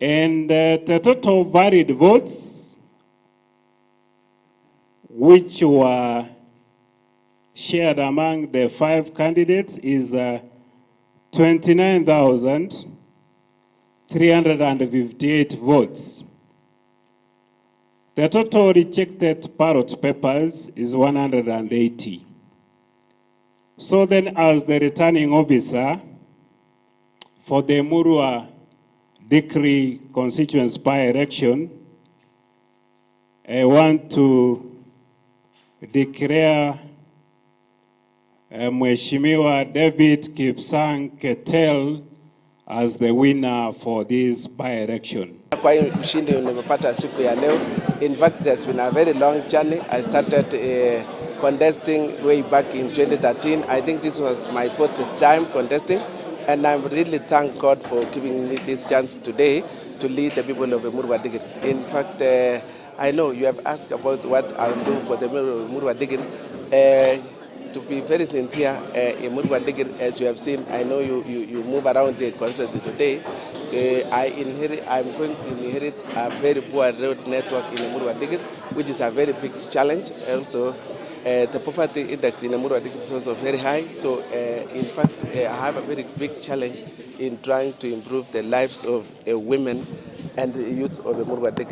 And the total valid votes which were shared among the 5 candidates is 29,358 votes. The total rejected ballot papers is 180. So then, as the returning officer for the Emurua Dikirr constituency by-election, I want to declare Mheshimiwa David Kipsang as the winner for this by-election. Kwa ushindi nimepata siku ya leo. In fact, there's been a very long journey. I started contesting way back in 2013. I think this was my 4th time contesting, and I'm really thank God for giving me this chance today to lead the people of Emurua Dikirr. In fact, I know you have asked about what I'll do for the Emurua Dikirr. To be very sincere, Emurua Dikirr, as you have seen, I know you move around the constituency today. I'm going to inherit a very poor road network in Emurua Dikirr, which is a very big challenge. Also, the poverty index in Emurua Dikirr is also very high. So, in fact, I have a very big challenge in trying to improve the lives of women and the youth of Emurua Dikirr.